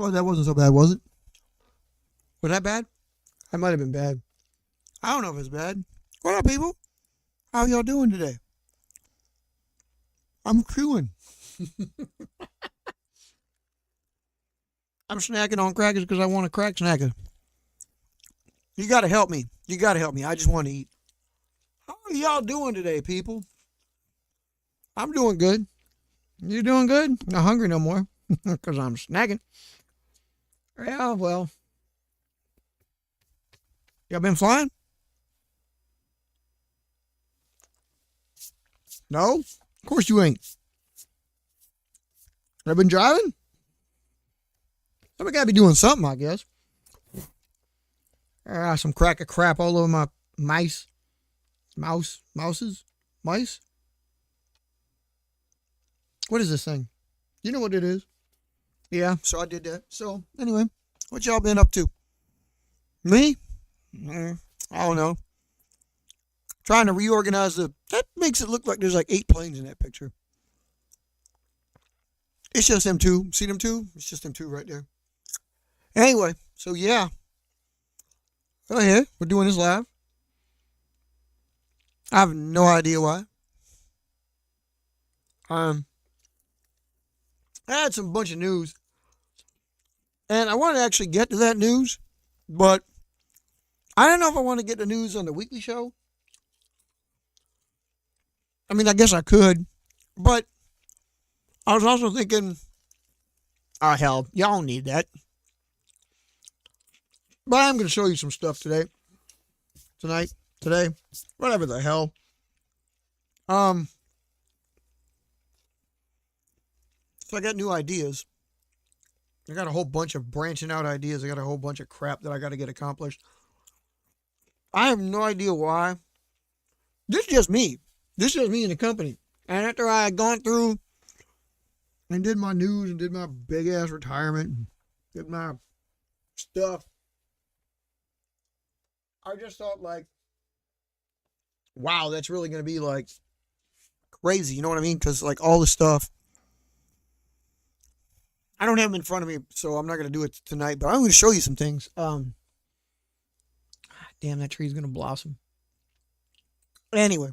Oh, that wasn't so bad, was it? Was that bad? That might have been bad. I don't know if it's bad. What up, people? How y'all doing today? I'm chewing. I'm snacking on crackers because I want a crack snacker. You got to help me. You got to help me. I just want to eat. How are y'all doing today, people? I'm doing good. You doing good? Not hungry no more because I'm snacking. Yeah, well. Y'all been flying? No? Of course you ain't. I've been driving? Somebody gotta be doing something, I guess. Some crack of crap all over my mice. Mouses? Mice? What is this thing? You know what it is? Yeah, so I did that. So, anyway, what y'all been up to? Me? I don't know. Trying to reorganize that makes it look like there's like 8 planes in that picture. It's just them two. See them two? It's just them two right there. Anyway, so yeah. Go ahead. We're doing this live. I have no idea why. I had some bunch of news. And I want to actually get to that news, but I don't know if I want to get the news on the weekly show. I mean, I guess I could, but I was also thinking, oh, hell, y'all don't need that. But I'm going to show you some stuff today, whatever the hell. So I got new ideas. I got a whole bunch of branching out ideas. I got a whole bunch of crap that I got to get accomplished. I have no idea why. This is just me. This is just me and the company. And after I had gone through and did my news and did my big ass retirement and did my stuff, I just thought like, wow, that's really going to be like crazy. You know what I mean? Because like all the stuff, I don't have them in front of me, so I'm not going to do it tonight, but I'm going to show you some things. Damn, that tree's going to blossom. Anyway,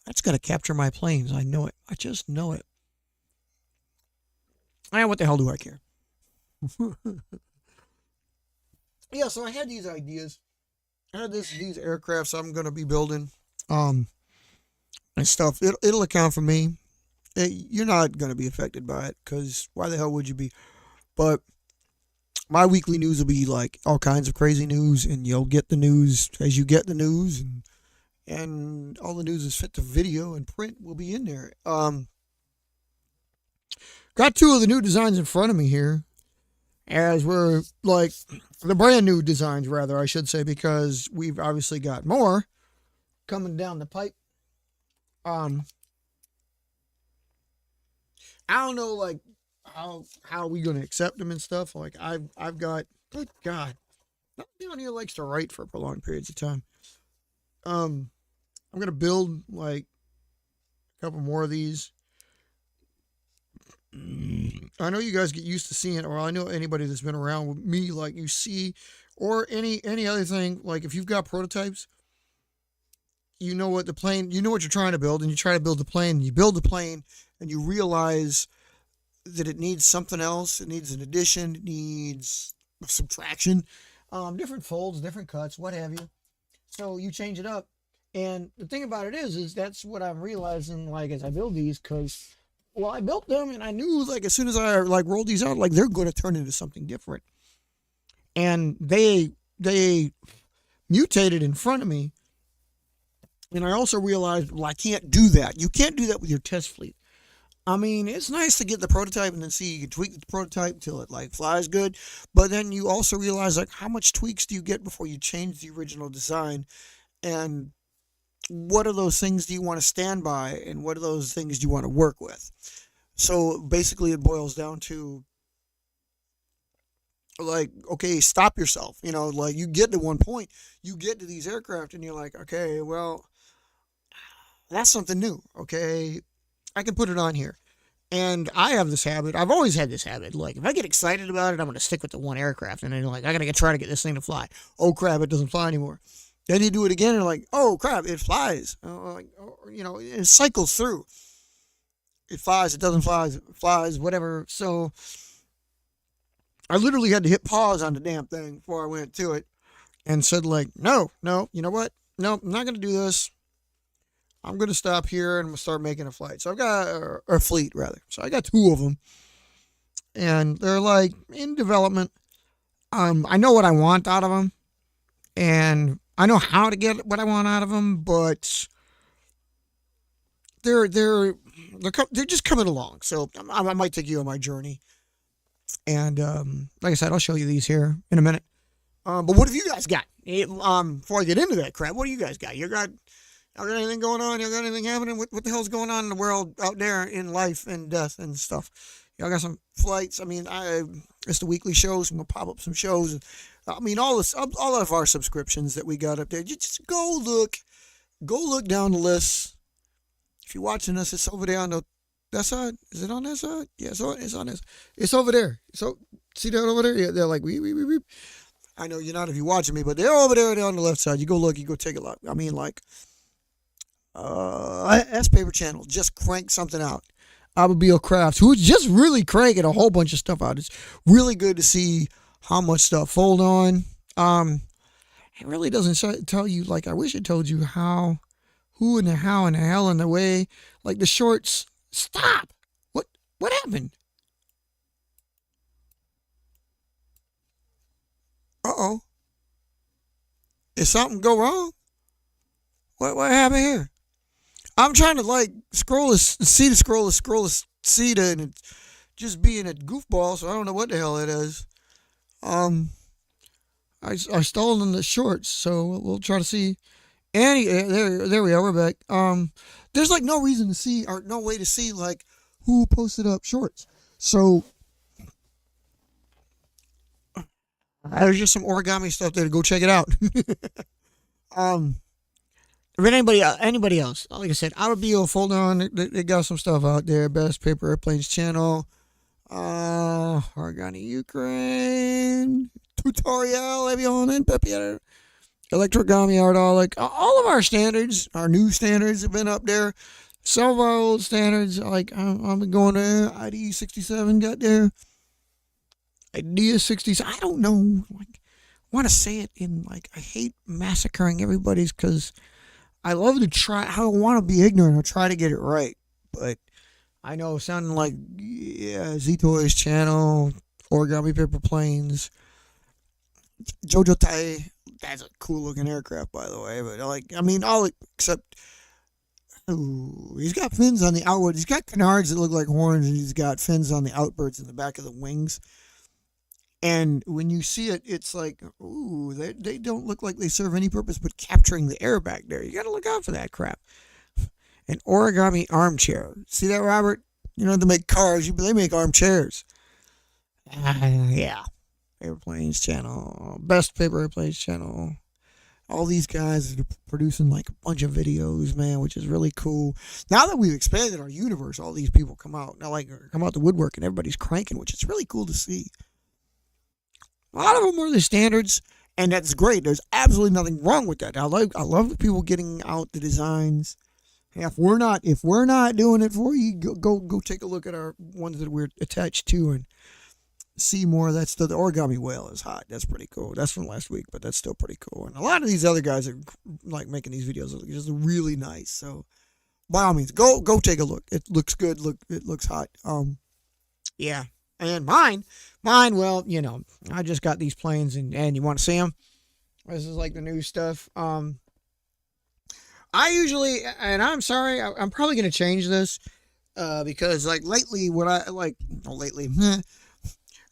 that's going to capture my planes. I know it. I just know it. What the hell do I care? Yeah, so I had these ideas. I had these aircrafts I'm going to be building. And stuff. It'll account for me. You're not going to be affected by it because why the hell would you be? But my weekly news will be like all kinds of crazy news, and you'll get the news as you get the news, and all the news is fit to video and print will be in there. Got 2 of the new designs in front of me here, as we're like the brand new designs, rather I should say, because we've obviously got more coming down the pipe. I don't know, like, how are we going to accept them and stuff. Like, I've got, good God, nobody down here likes to write for prolonged periods of time. I'm going to build, like, a couple more of these. I know you guys get used to seeing, or I know anybody that's been around with me, like, you see, or any other thing, like, if you've got prototypes, you know what you're trying to build, and you try to build the plane, and you build the plane, and you realize that it needs something else. It needs an addition. It needs subtraction, different folds, different cuts, what have you. So you change it up. And the thing about it is that's what I'm realizing, like, as I build these, because, well, I built them, and I knew, like, as soon as I, like, rolled these out, like, they're going to turn into something different. And they mutated in front of me. And I also realized, well, I can't do that. You can't do that with your test fleet. I mean, it's nice to get the prototype and then see you can tweak the prototype until it like flies good. But then you also realize, like, how much tweaks do you get before you change the original design? And what are those things do you want to stand by? And what are those things do you want to work with? So basically it boils down to, like, okay, stop yourself. You know, like, you get to one point, you get to these aircraft and you're like, okay, well, that's something new. Okay, I can put it on here. And I have this habit. I've always had this habit. Like, if I get excited about it, I'm going to stick with the one aircraft. And then, like, I got to try to get this thing to fly. Oh, crap, it doesn't fly anymore. Then you do it again, and like, oh, crap, it flies. It cycles through. It flies, it doesn't fly, it flies, whatever. So I literally had to hit pause on the damn thing before I went to it and said, like, no, you know what? No, I'm not going to do this. I'm going to stop here and I'm going to start making a flight. So I've got a fleet, rather. So I got two of them. And they're like in development. I know what I want out of them. And I know how to get what I want out of them, but they're just coming along. So I might take you on my journey. And like I said, I'll show you these here in a minute. But what have you guys got? Before I get into that crap, what do you guys got? Y'all got anything going on? Y'all got anything happening? What the hell's going on in the world out there in life and death and stuff? Y'all got some flights? I mean, it's the weekly shows. I'm gonna pop up some shows. I mean, all of our subscriptions that we got up there. Just go look down the list. If you're watching us, it's over there on that side. Is it on that side? Yeah, it's on this. It's over there. So see that over there? Yeah, they're like we. I know you're not if you're watching me, but they're over there. They're on the left side. You go look. You go take a look. I mean, like, S Paper Channel just cranked something out. Abigail Crafts, who's just really cranking a whole bunch of stuff out. It's really good to see how much stuff fold on. It really doesn't tell you, like, I wish it told you how, who, and the how, and the hell, and the way. Like the shorts. Stop. What happened? Uh-oh. Did something go wrong? What happened here? I'm trying to, like, scroll the seat, and it's just being a goofball, so I don't know what the hell it is. I stalled in the shorts, so we'll try to see. There we are, we're back. There's, like, no reason to see, or no way to see, like, who posted up shorts. So there's just some origami stuff there to go check it out. If anybody else, like I said, I would be able to fold on. They got some stuff out there. Best Paper Airplanes channel. Origami Ukraine. Tutorial, Avion, Papier. Electrogami Art, all of our standards, our new standards have been up there. Some of our old standards, like, I've been going there. ID 67 got there. Idea 67. I don't know. Like, I want to say it in, like, I hate massacring everybody's because I love to try. I don't want to be ignorant or try to get it right. But I know sounding like, yeah, Z-Toys channel, Origami Paper Planes, Jojo Tai. That's a cool looking aircraft, by the way. But, like, I mean, all except, he's got fins on the outward. He's got canards that look like horns, and he's got fins on the outbirds in the back of the wings. And when you see it, it's like, ooh, they don't look like they serve any purpose but capturing the air back there. You got to look out for that crap. An origami armchair. See that, Robert? You know, they make cars. They make armchairs. Yeah. Airplanes channel. Best Paper Airplanes channel. All these guys are producing, like, a bunch of videos, man, which is really cool. Now that we've expanded our universe, all these people come out the woodwork, and everybody's cranking, which is really cool to see. A lot of them are the standards, and that's great. There's absolutely nothing wrong with that. I love the people getting out the designs. If we're not doing it for you, go take a look at our ones that we're attached to and see more. That's the origami whale is hot. That's pretty cool. That's from last week, but that's still pretty cool. And a lot of these other guys are, like, making these videos look just really nice. So by all means, go take a look. It looks good. It looks hot. Yeah. And mine, well, you know, I just got these planes, and you want to see them? This is, like, the new stuff. I usually, and I'm sorry, I'm probably going to change this, because, like, lately,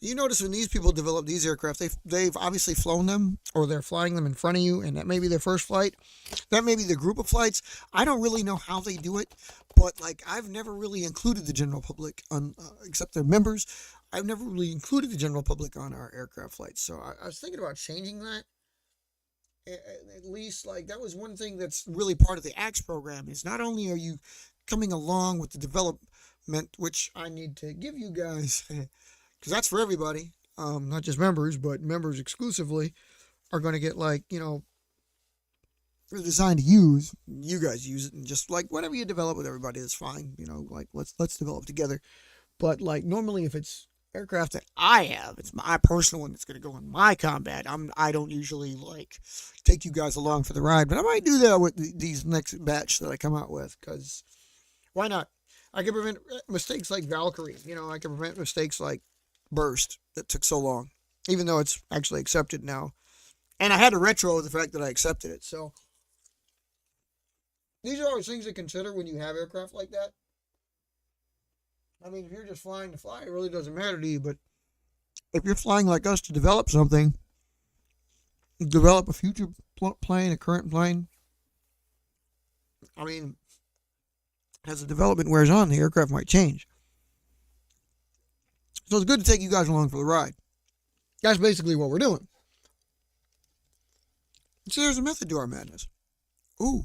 you notice when these people develop these aircraft, they've obviously flown them, or they're flying them in front of you, and that may be their first flight. That may be their group of flights. I don't really know how they do it, but, like, I've never really included the general public on, except their members. I've never really included the general public on our aircraft flights, so I was thinking about changing that. At least, like, that was one thing that's really part of the AX program, is not only are you coming along with the which I need to give you guys, because that's for everybody, not just members, but members exclusively are going to get like, they're designed to use. You guys use it, and just like whatever you develop with everybody, that's fine. Like let's develop together. But like normally, if it's aircraft that I have, it's my personal one that's going to go in my combat. I don't usually like take you guys along for the ride, but I might do that with these next batch that I come out with, because why not? I can prevent mistakes like Valkyrie. I can prevent mistakes like Burst that took so long, even though it's actually accepted now. And I had to retro the fact that I accepted it. So these are always things to consider when you have aircraft like that. I mean, if you're just flying to fly, it really doesn't matter to you. But if you're flying like us to develop something, develop a future plane, a current plane, I mean, as the development wears on, the aircraft might change. So it's good to take you guys along for the ride. That's basically what we're doing. See, there's a method to our madness. Ooh.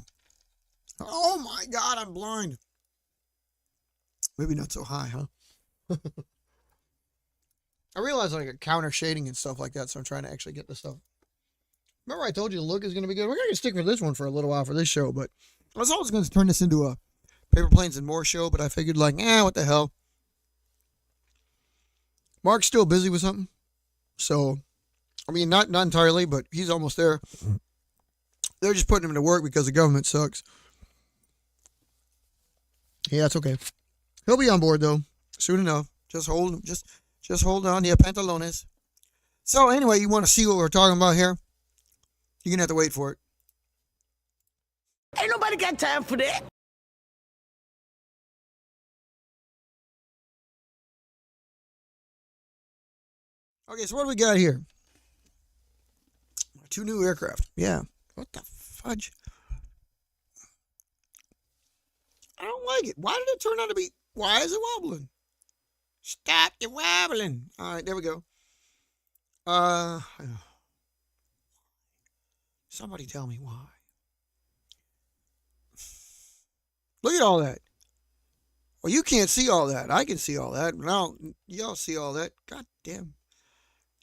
Oh my God, I'm blind. Maybe not so high, huh? I realize I got counter shading and stuff like that, so I'm trying to actually get this stuff. Remember I told you the look is going to be good? We're going to stick with this one for a little while for this show, but I was always going to turn this into a Paper Planes and More show, but I figured like, what the hell. Mark's still busy with something. So, I mean, not entirely, but he's almost there. They're just putting him to work because the government sucks. Yeah, that's okay. He'll be on board though, soon enough. Just hold on to your pantalones. So anyway, you want to see what we're talking about here? You're gonna have to wait for it. Ain't nobody got time for that. Okay, so what do we got here? 2 new aircraft. Yeah. What the fudge? I don't like it. Why did it turn out to be... Why is it wobbling? Stop the wobbling. All right, there we go. Somebody tell me why. Look at all that. Well, you can't see all that. I can see all that. Now, y'all see all that. God damn.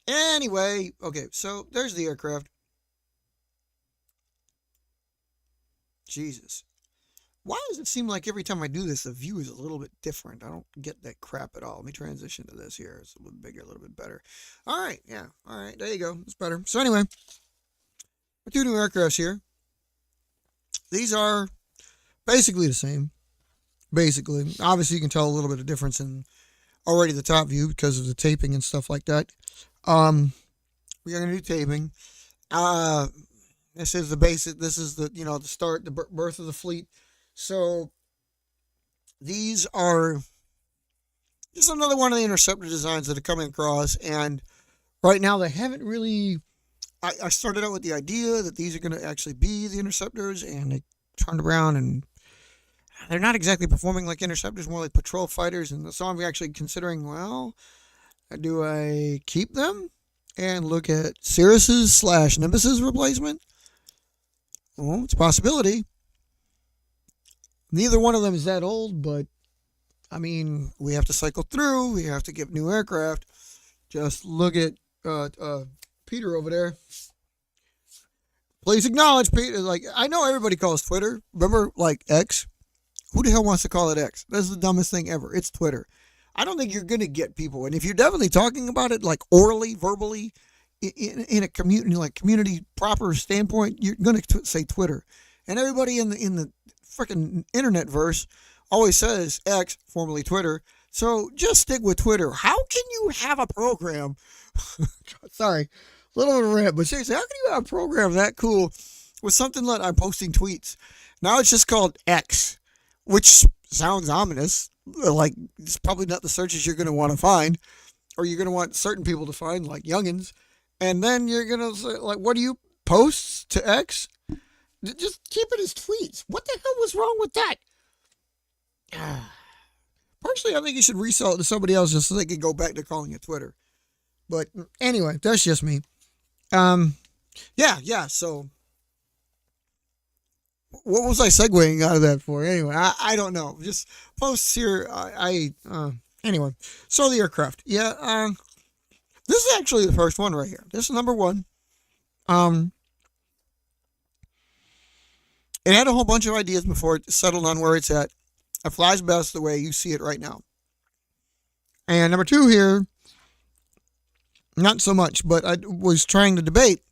Anyway, okay, so there's the aircraft. Jesus. Why does it seem like every time I do this, the view is a little bit different? I don't get that crap at all. Let me transition to this here. It's a little bigger, a little bit better. All right, yeah. All right, there you go. It's better. So anyway, 2 new aircrafts here. These are basically the same. Basically. Obviously, you can tell a little bit of difference in already the top view because of the taping and stuff like that. We are going to do taping. This is the basic. This is the, the start, the birth of the fleet. So these are just another one of the interceptor designs that are coming across. And right now they haven't really, I started out with the idea that these are going to actually be the interceptors, and they turned around and they're not exactly performing like interceptors, more like patrol fighters. And so I'm actually considering, well, do I keep them and look at Cirrus's / Nimbus's replacement? Well, it's a possibility. Neither one of them is that old, but I mean, we have to cycle through. We have to get new aircraft. Just look at Peter over there. Please acknowledge Peter. Like, I know everybody calls Twitter. Remember, like X? Who the hell wants to call it X? That's the dumbest thing ever. It's Twitter. I don't think you're going to get people. And if you're definitely talking about it, like orally, verbally, in a community proper standpoint, you're going to say Twitter. And everybody in the freaking internet verse always says X, formerly Twitter. So just stick with Twitter. How can you have a program? Sorry, a little bit of a rant, but seriously, how can you have a program that cool with something like I'm posting tweets? Now it's just called X, which sounds ominous. Like, it's probably not the searches you're going to want to find, or you're going to want certain people to find, like youngins. And then you're going to say, like, what do you post to X? Just keep it as tweets. What the hell was wrong with that? Personally, I think you should resell it to somebody else just so they can go back to calling it Twitter. But anyway, that's just me. So What was I segueing out of that for? Anyway, I don't know. Just posts here. Anyway, so the aircraft. Yeah. This is actually the first one right here. This is number one. Um, it had a whole bunch of ideas before it settled on where it's at. It flies best the way you see it right now. And number two here, not so much, but I was trying to debate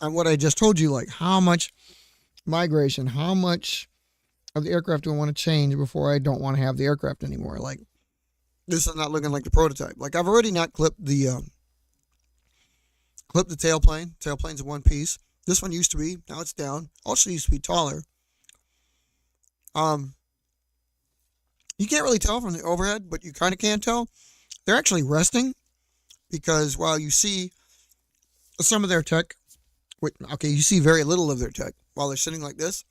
on what I just told you, like how much migration, how much of the aircraft do I want to change before I don't want to have the aircraft anymore. Like, this is not looking like the prototype. Like, I've already not clipped the tailplane. Tailplane's in one piece. This one used to be, now it's down. Also used to be taller. You can't really tell from the overhead, but you kind of can tell. They're actually resting because while you see some of their tech, you see very little of their tech while they're sitting like this.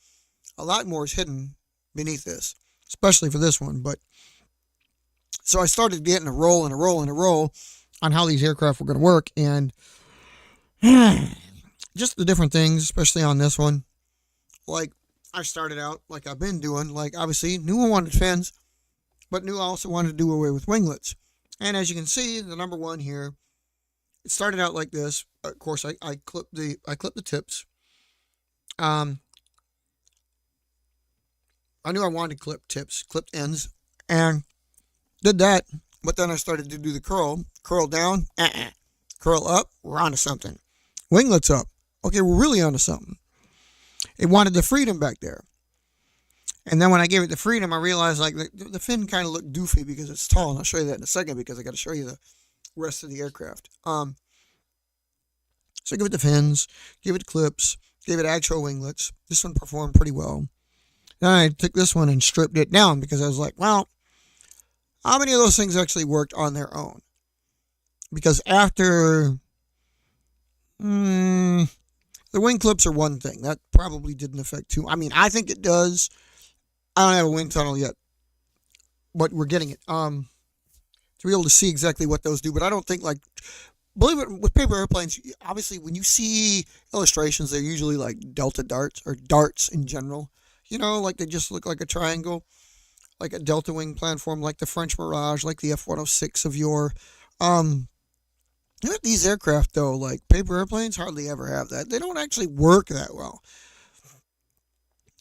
A lot more is hidden beneath this, especially for this one. But so I started getting a roll on how these aircraft were going to work, and just the different things, especially on this one. Like, I started out like I've been doing. Like, obviously, knew I wanted fins, but knew I also wanted to do away with winglets. And as you can see, the number one here, it started out like this. Of course, I clipped the tips. I knew I wanted to clip tips, clipped ends, and did that. But then I started to do the curl down, curl up. We're onto something. Winglets up. Okay, we're really onto something. It wanted the freedom back there. And then when I gave it the freedom, I realized like the fin kind of looked doofy because it's tall, and I'll show you that in a second because I got to show you the rest of the aircraft. So I give it the fins, give it clips, gave it actual winglets. This one performed pretty well. Then I took this one and stripped it down because I was like, well, how many of those things actually worked on their own? Because after the wing clips are one thing. That probably didn't affect too. I mean, I think it does. I don't have a wind tunnel yet, but we're getting it. To be able to see exactly what those do, but I don't think like, believe it, with paper airplanes, obviously when you see illustrations, they're usually like delta darts or darts in general. You know, like they just look like a triangle, like a delta wing platform, like the French Mirage, like the F-106 of yore. These aircraft though, like paper airplanes, hardly ever have that. They don't actually work that well.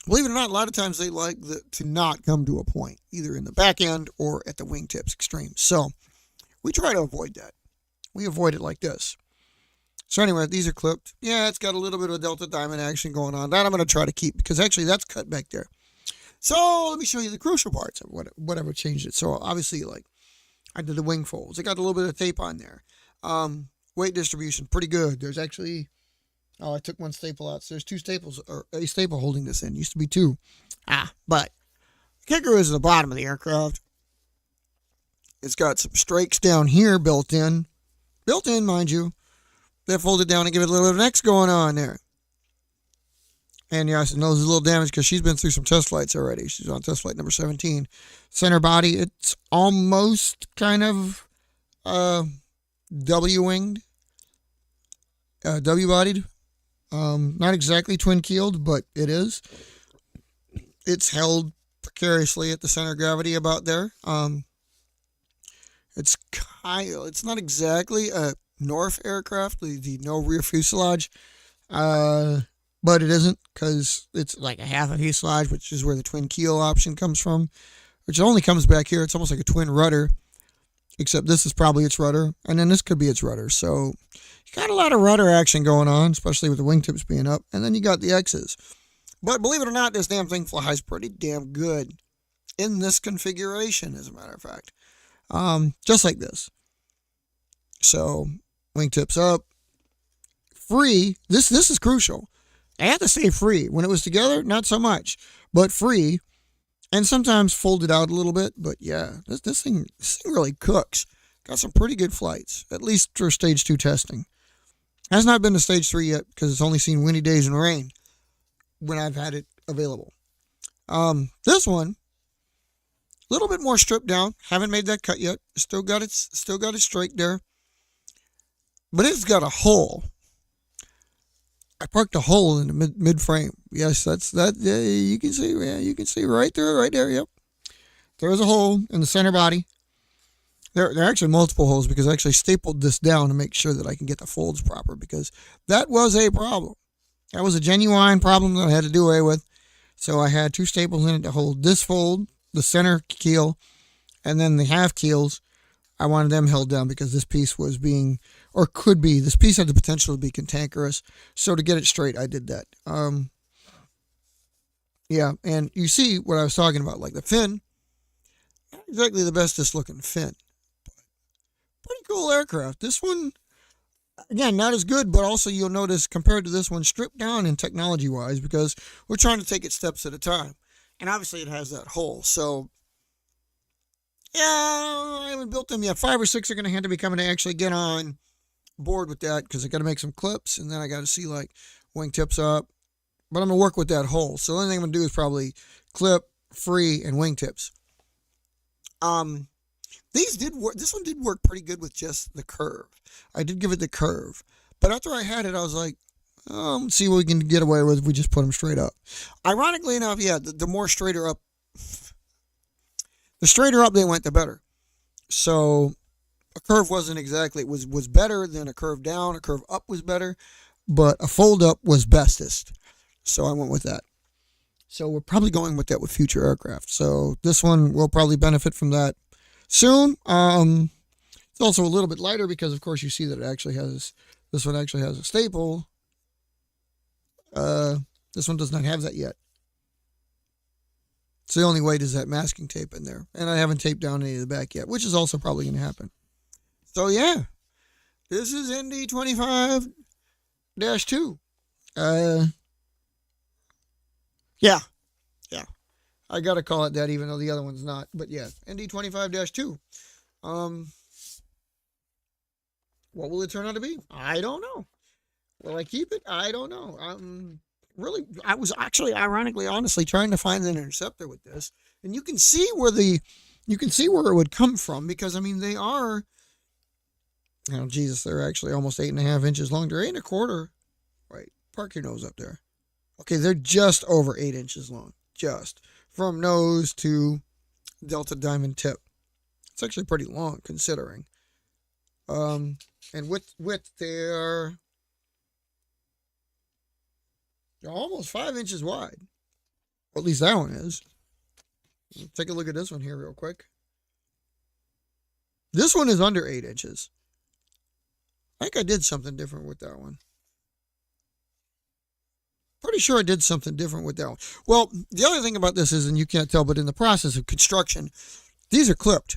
Believe it or not, a lot of times they like to not come to a point, either in the back end or at the wingtips extremes. So we try to avoid that. We avoid it like this. So anyway, these are clipped. Yeah, it's got a little bit of a delta diamond action going on. That I'm going to try to keep because actually that's cut back there. So let me show you the crucial parts of whatever changed it. So obviously, like, I did the wing folds. I got a little bit of tape on there. Weight distribution, pretty good. There's actually... I took one staple out. So there's two staples, or a staple holding this in. Used to be two. But the kicker is at the bottom of the aircraft. It's got some strakes down here built in. Built in, mind you. They're folded down and give it a little bit of X going on there. And yeah, I said, no, there's a little damage because she's been through some test flights already. She's on test flight number 17. Center body, it's almost kind of W-winged. W-bodied. Not exactly twin-keeled, but it is. It's held precariously at the center of gravity about there. It's not exactly a North aircraft, the no rear fuselage, but it isn't because it's like a half a fuselage, which is where the twin keel option comes from, which only comes back here. It's almost like a twin rudder, except this is probably its rudder, and then this could be its rudder. So you got a lot of rudder action going on, especially with the wingtips being up, and then you got the X's. But believe it or not, this damn thing flies pretty damn good in this configuration, as a matter of fact. Just like this. So, wingtips up. Free. This is crucial. I have to say free. When it was together, not so much. But free. And sometimes folded out a little bit. But yeah, this thing really cooks. Got some pretty good flights. At least for stage 2 testing. Has not been to stage 3 yet because it's only seen windy days and rain when I've had it available. This one, a little bit more stripped down. Haven't made that cut yet. Still got its straight there. But it's got a hole. I parked a hole in the mid frame. Yes, that's that. Yeah, you can see. Yeah, you can see right there, right there. Yep, there's a hole in the center body. There are actually multiple holes because I actually stapled this down to make sure that I can get the folds proper because that was a problem. That was a genuine problem that I had to do away with. So I had two staples in it to hold this fold, the center keel, and then the half keels. I wanted them held down because this piece was being, or could be, this piece had the potential to be cantankerous. So to get it straight, I did that. Yeah, and you see what I was talking about, like the fin, not exactly the bestest looking fin. Pretty cool aircraft. This one, again, not as good, but also you'll notice compared to this one, stripped down in technology wise because we're trying to take it steps at a time. And obviously it has that hole. So, yeah, I haven't built them yet. 5 or 6 are going to have to be coming to actually get on board with that because I got to make some clips and then I got to see like wingtips up. But I'm going to work with that hole. So the only thing I'm going to do is probably clip, free, and wingtips. These did work. This one did work pretty good with just the curve. I did give it the curve. But after I had it, I was like, let's see what we can get away with if we just put them straight up. Ironically enough, yeah, the more straighter up, the straighter up they went, the better. So a curve wasn't exactly, it was better than a curve down. A curve up was better, but a fold up was bestest. So I went with that. So we're probably going with that with future aircraft. So this one will probably benefit from that soon. It's also a little bit lighter because, of course, you see that it actually has, this one actually has a staple. This one does not have that yet. It's the only weight is that masking tape in there. And I haven't taped down any of the back yet, which is also probably going to happen. So, yeah. This is ND25-2. Yeah. I got to call it that even though the other one's not. But, yeah, ND25-2. What will it turn out to be? I don't know. Will I keep it? I don't know. Really, I was actually, ironically, honestly, trying to find an interceptor with this, and you can see where it would come from because I mean they are, oh Jesus, they're actually almost 8.5 inches long. They're 8.25. Right, park your nose up there. Okay, they're just over 8 inches long, just from nose to Delta Diamond tip. It's actually pretty long considering. And width they're almost 5 inches wide. Or at least that one is. Take a look at this one here real quick. This one is under 8 inches. I think I did something different with that one. Pretty sure I did something different with that one. Well, the other thing about this is, and you can't tell, but in the process of construction, these are clipped.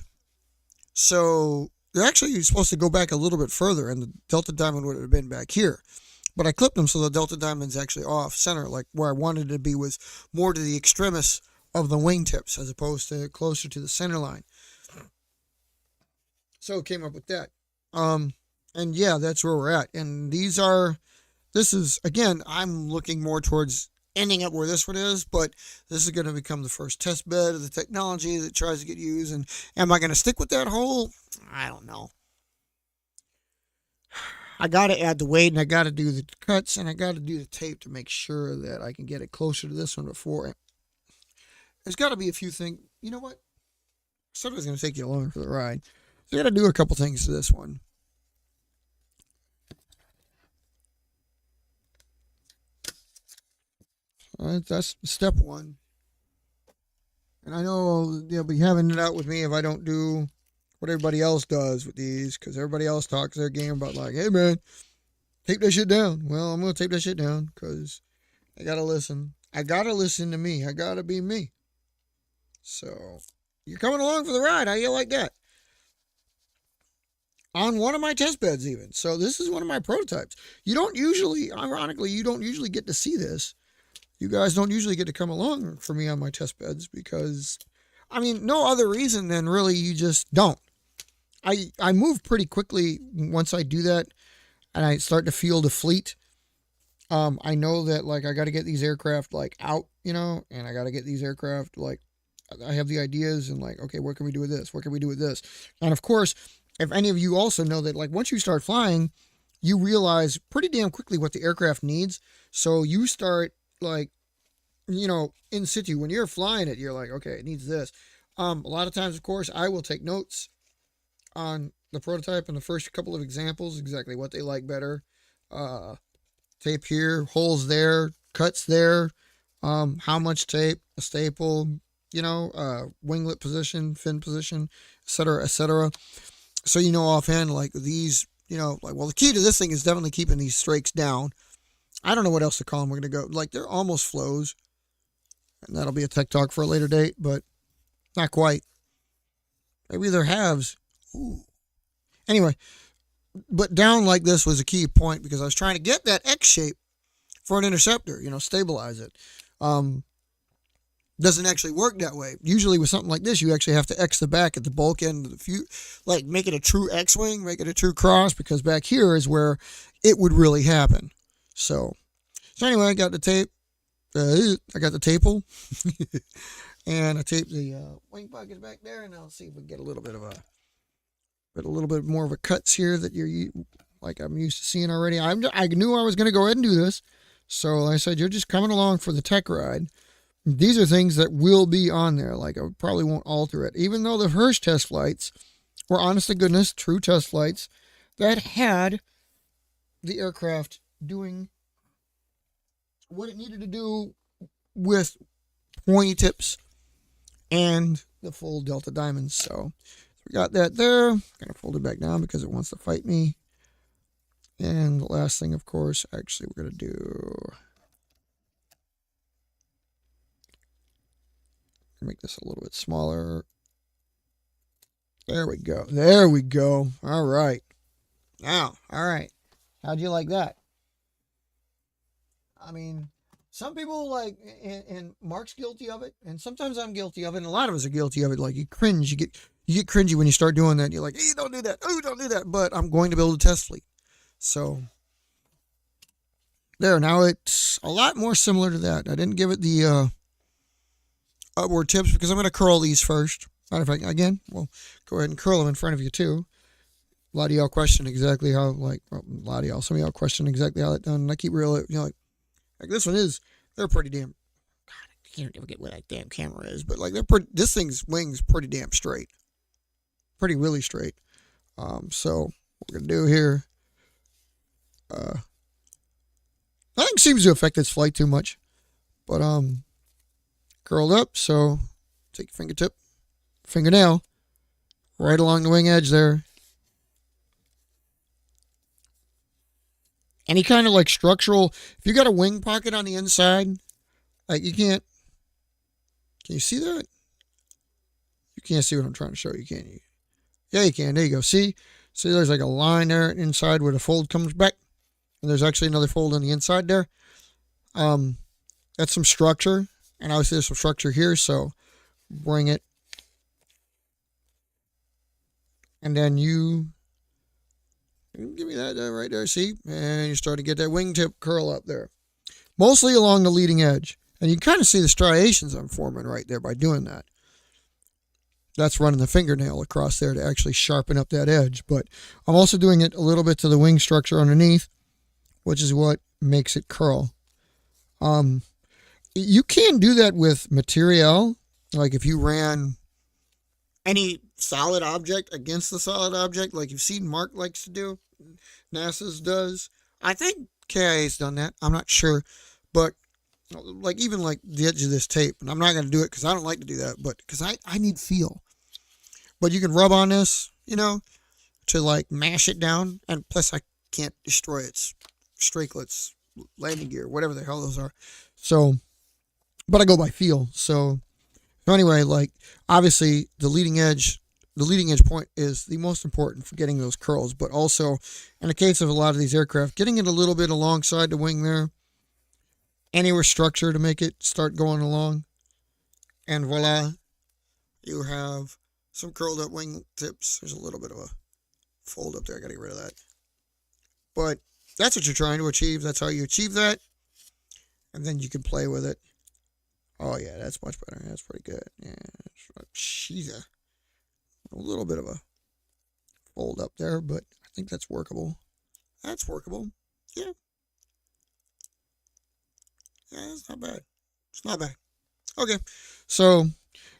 So they're actually supposed to go back a little bit further, and the Delta Diamond would have been back here. But I clipped them so the Delta Diamond's actually off center, like where I wanted it to be was more to the extremis of the wingtips as opposed to closer to the center line. So it came up with that. And yeah, that's where we're at. And this is, again, I'm looking more towards ending up where this one is, but this is going to become the first test bed of the technology that tries to get used. And am I going to stick with that hole? I don't know. I got to add the weight, and I got to do the cuts, and I got to do the tape to make sure that I can get it closer to this one before. There's got to be a few things. You know what? Something's going to take you along for the ride. So I got to do a couple things to this one. That's step one. And I know they'll be having it out with me if I don't do what everybody else does with these, because everybody else talks their game about like, hey man, tape that shit down. Well, I'm going to tape that shit down because I got to listen. I got to listen to me. I got to be me. So you're coming along for the ride. How you like that? On one of my test beds even. So this is one of my prototypes. You don't usually, ironically, you don't usually get to see this. You guys don't usually get to come along for me on my test beds because, I mean, no other reason than really you just don't. I move pretty quickly once I do that and I start to field a fleet. I know that like I got to get these aircraft like out, and I got to get these aircraft like I have the ideas and like, okay, what can we do with this? What can we do with this? And of course, if any of you also know that like once you start flying, you realize pretty damn quickly what the aircraft needs. So you start like, in situ when you're flying it, you're like, okay, it needs this. A lot of times, of course, I will take notes on the prototype and the first couple of examples, exactly what they like better. Tape here, holes there, cuts there, how much tape, a staple, winglet position, fin position, etc., etc. So offhand, like these, well, the key to this thing is definitely keeping these strakes down. I don't know what else to call them. We're gonna go like they're almost flows, and that'll be a tech talk for a later date, but not quite. Maybe they're halves. Ooh. Anyway, but down like this was a key point because I was trying to get that X shape for an interceptor, stabilize it. Doesn't actually work that way. Usually with something like this, you actually have to X the back at the bulk end of the like make it a true X-wing, make it a true cross, because back here is where it would really happen. So anyway, I got the tape. I got the taple, and I taped the wing pockets back there, and I'll see if we can get a little bit more of a cuts here that you're like I'm used to seeing already. I knew I was going to go ahead and do this, so like I said, you're just coming along for the tech ride. These are things that will be on there. Like I probably won't alter it, even though the first test flights were honest to goodness true test flights that had the aircraft doing what it needed to do with pointy tips and the full Delta diamonds. So we got that there. I'm going to fold it back down because it wants to fight me. And the last thing, of course, actually we're going to do, make this a little bit smaller. There we go. There we go. All right. Now, all right. How'd you like that? I mean, some people like, and Mark's guilty of it, and sometimes I'm guilty of it, and a lot of us are guilty of it. Like you cringe, you get cringy when you start doing that. You're like, hey, don't do that. Oh, don't do that. But I'm going to build a test fleet. So there. Now it's a lot more similar to that. I didn't give it the upward tips because I'm going to curl these first. Matter of fact, again, we'll go ahead and curl them in front of you too. A lot of y'all question exactly how, some of y'all question exactly how that done. And I keep real, like this one is, they're pretty damn, God, I can't ever get what that damn camera is, but like this thing's wing's pretty damn straight. Really straight. So what we're going to do here, nothing seems to affect its flight too much, but, curled up. So take your fingernail, right along the wing edge there. Any kind of like structural, if you got a wing pocket on the inside, like can you see that? You can't see what I'm trying to show you, can you? Yeah, you can. There you go. See, there's like a line there inside where the fold comes back, and there's actually another fold on the inside there. That's some structure, and obviously there's some structure here, so bring it, and then you give me that right there, see? And you start to get that wingtip curl up there. Mostly along the leading edge. And you can kind of see the striations I'm forming right there by doing that. That's running the fingernail across there to actually sharpen up that edge. But I'm also doing it a little bit to the wing structure underneath, which is what makes it curl. You can do that with material. Like if you ran any solid object against the solid object, like you've seen Mark likes to do, NASA's does. I think KIA's done that. I'm not sure, but like even like the edge of this tape, and I'm not going to do it because I don't like to do that, but because I need feel. But you can rub on this, to like mash it down, and plus I can't destroy its strakelets, landing gear, whatever the hell those are. So, but I go by feel. So anyway, like obviously the leading edge point is the most important for getting those curls, but also in the case of a lot of these aircraft, getting it a little bit alongside the wing there, anywhere structure to make it start going along, and voila, you have some curled up wing tips. There's a little bit of a fold up there. I got to get rid of that. But that's what you're trying to achieve. That's how you achieve that. And then you can play with it. Oh yeah, that's much better. That's pretty good. Yeah, she's a little bit of a fold up there, but I think that's workable. That's workable. Yeah, yeah, it's not bad. It's not bad. Okay, so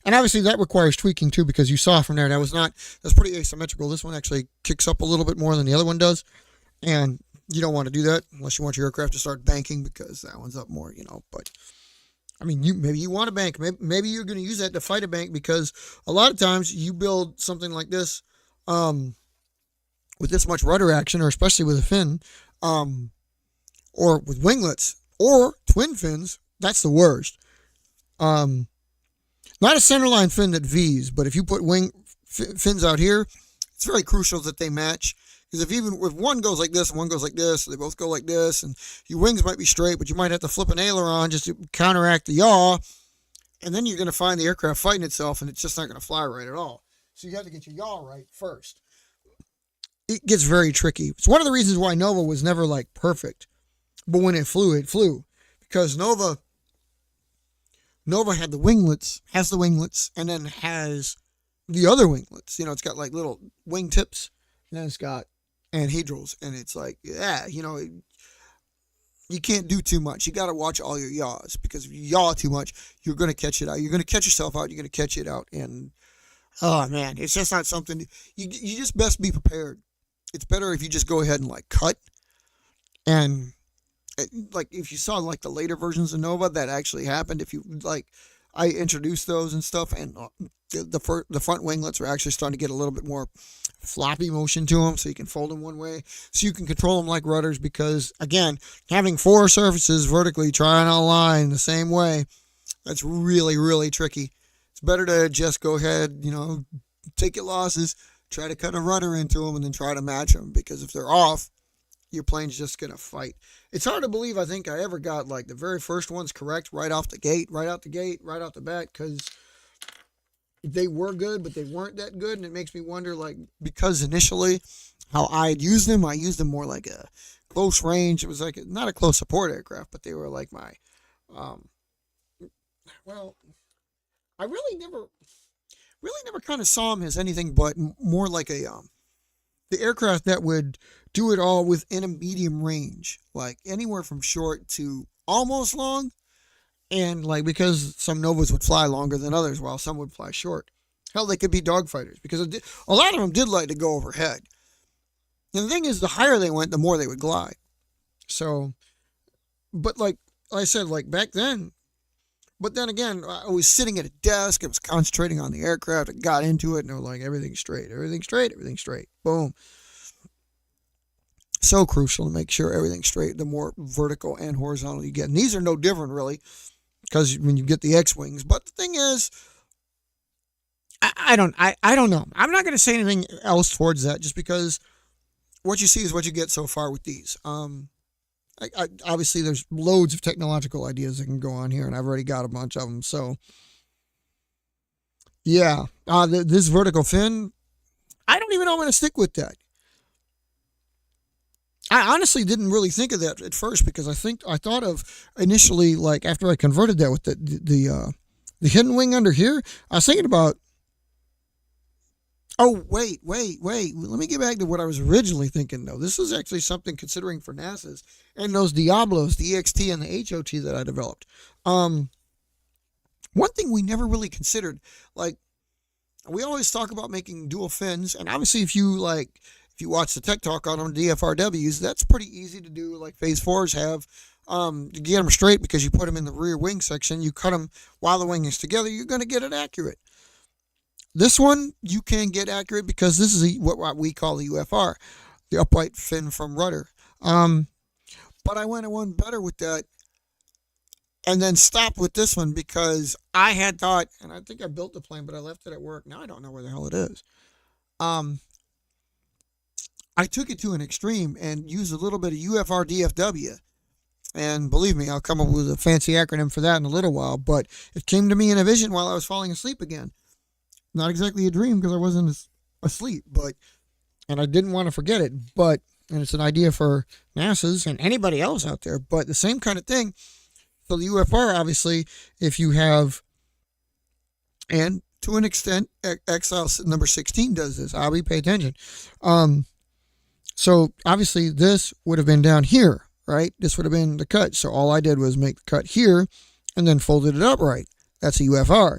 and obviously that requires tweaking too because you saw from there that's pretty asymmetrical. This one actually kicks up a little bit more than the other one does, and you don't want to do that unless you want your aircraft to start banking because that one's up more, But I mean, maybe you want a bank. Maybe you're going to use that to fight a bank because a lot of times you build something like this um, with this much rudder action, or especially with a fin, um, or with winglets or twin fins. That's the worst. Um, Not a centerline fin that V's, but if you put fins out here, it's very crucial that they match. Because if one goes like this and one goes like this, they both go like this, and your wings might be straight, but you might have to flip an aileron just to counteract the yaw, and then you're going to find the aircraft fighting itself, and it's just not going to fly right at all. So you have to get your yaw right first. It gets very tricky. It's one of the reasons why Nova was never like perfect, but when it flew, because Nova had has the winglets, and then has the other winglets. It's got like little wing tips, and then it's got anhedrals, and it's like, yeah, you can't do too much. You got to watch all your yaws, because if you yaw too much, you're going to catch it out. You're going to catch yourself out. You're going to catch it out, and oh man, it's just not something you just best be prepared. It's better if you just go ahead and like cut, and like if you saw like the later versions of Nova that actually happened, if you like, I introduced those and stuff, and the front winglets are actually starting to get a little bit more floppy motion to them, so you can fold them one way, so you can control them like rudders. Because again, having four surfaces vertically trying to align the same way, that's really, really tricky. It's better to just go ahead, take your losses, try to cut a rudder into them, and then try to match them. Because if they're off, your plane's just going to fight. It's hard to believe I think I ever got like the very first ones correct right out the bat, because they were good, but they weren't that good. And it makes me wonder, like, because initially how I'd use them, I used them more like a close range. It was like not a close support aircraft, but they were like my, well, I really never kind of saw them as anything but more like the aircraft that would do it all within a medium range, like anywhere from short to almost long. And like, because some Novas would fly longer than others, while some would fly short. Hell, they could be dogfighters, because a lot of them did like to go overhead. And the thing is, the higher they went, the more they would glide. So, but like I said, like back then, but then again, I was sitting at a desk, I was concentrating on the aircraft, I got into it, and they were like, everything's straight. Boom. So crucial to make sure everything's straight, the more vertical and horizontal you get. And these are no different, really, because when you get the X-Wings. But the thing is, I don't know. I'm not going to say anything else towards that, just because what you see is what you get so far with these. Obviously, there's loads of technological ideas that can go on here, and I've already got a bunch of them. So, yeah, this vertical fin, I don't even know I'm going to stick with that. I honestly didn't really think of that at first, because I thought of initially, like after I converted that with the hidden wing under here, I was thinking about. Oh, wait. Let me get back to what I was originally thinking, though. This is actually something considering for NASA's and those Diablos, the EXT and the HOT that I developed. One thing we never really considered, like, we always talk about making dual fins, and obviously if you watch the tech talk on them, DFRWs, that's pretty easy to do, like Phase 4s have. To get them straight, because you put them in the rear wing section, you cut them while the wing is together, you're going to get it accurate. This one, you can get accurate because this is what we call the UFR, the upright fin from rudder. But I went one better with that, and then stopped with this one, because I had thought, and I think I built the plane, but I left it at work. Now I don't know where the hell it is. I took it to an extreme and used a little bit of UFR DFW. And believe me, I'll come up with a fancy acronym for that in a little while, but it came to me in a vision while I was falling asleep again. Not exactly a dream, because I wasn't asleep, and I didn't want to forget it, and it's an idea for NASA's and anybody else out there, but the same kind of thing. So the UFR, obviously, if you have, and to an extent, Exile number 16 does this. Abby, pay attention. So obviously this would have been down here, right? This would have been the cut. So all I did was make the cut here and then folded it upright. That's a UFR.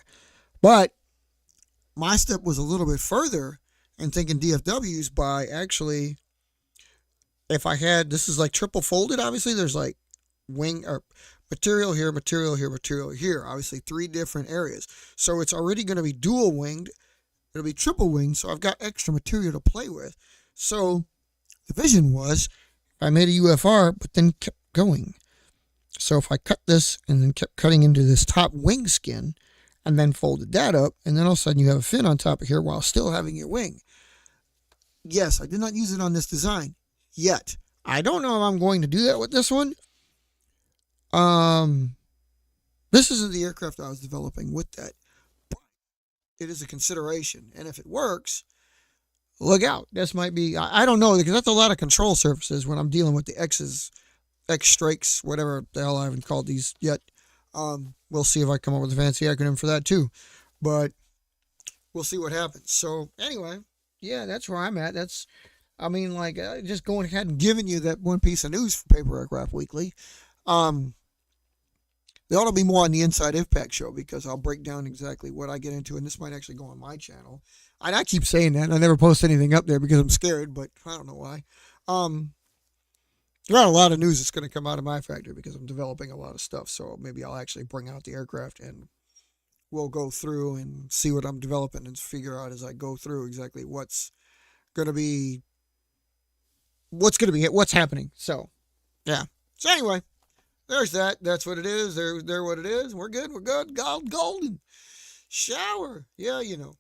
But my step was a little bit further and thinking DFWs by actually, if I had, this is like triple folded, obviously there's like wing or material here, material here, material here, obviously 3 different areas. So it's already going to be dual winged. It'll be triple winged. So I've got extra material to play with. So the vision was I made a UFR, but then kept going. So if I cut this and then kept cutting into this top wing skin and then folded that up, and then all of a sudden you have a fin on top of here while still having your wing. Yes, I did not use it on this design yet. I don't know if I'm going to do that with this one. This isn't the aircraft I was developing with that, but it is a consideration. And if it works, look out. This might be, I don't know, because that's a lot of control surfaces when I'm dealing with the X's, X strikes, whatever the hell I haven't called these yet. We'll see if I come up with a fancy acronym for that too, but we'll see what happens. So anyway, yeah, that's where I'm at. That's, I mean, like, just going ahead and giving you that one piece of news for Paper Aircraft Weekly. There ought to be more on the Inside IVPAC show because I'll break down exactly what I get into, and this might actually go on my channel. And I keep saying that. I never post anything up there because I'm scared, but I don't know why. There are a lot of news that's going to come out of my factory because I'm developing a lot of stuff. So maybe I'll actually bring out the aircraft and we'll go through and see what I'm developing and figure out as I go through exactly what's happening. So, yeah. So anyway, there's that. That's what it is. They're what it is. We're good. We're good. Golden. Shower. Yeah, you know.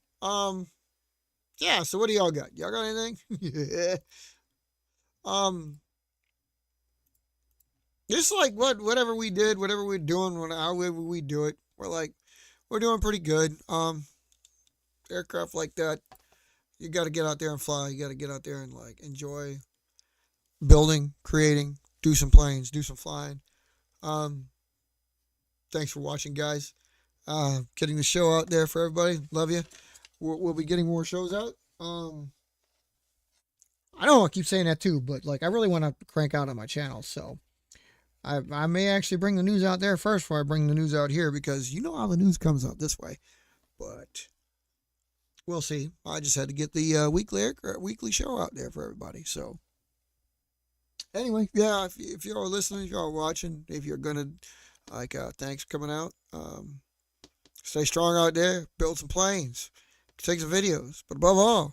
Yeah, so what do y'all got? Y'all got anything? Yeah. Just like whatever we did, whatever we're doing, however we do it, we're doing pretty good. Aircraft like that, you got to get out there and fly. You got to get out there and like enjoy building, creating, do some planes, do some flying. Thanks for watching, guys. Getting the show out there for everybody. Love you. We'll be getting more shows out. I know I keep saying that too, but like I really want to crank out on my channel, so I may actually bring the news out there first before I bring the news out here because you know how the news comes out this way. But we'll see. I just had to get the weekly show out there for everybody. So anyway, yeah, if you're listening, if you're watching, if you're gonna thanks for coming out. Stay strong out there. Build some planes. Take some videos. But above all,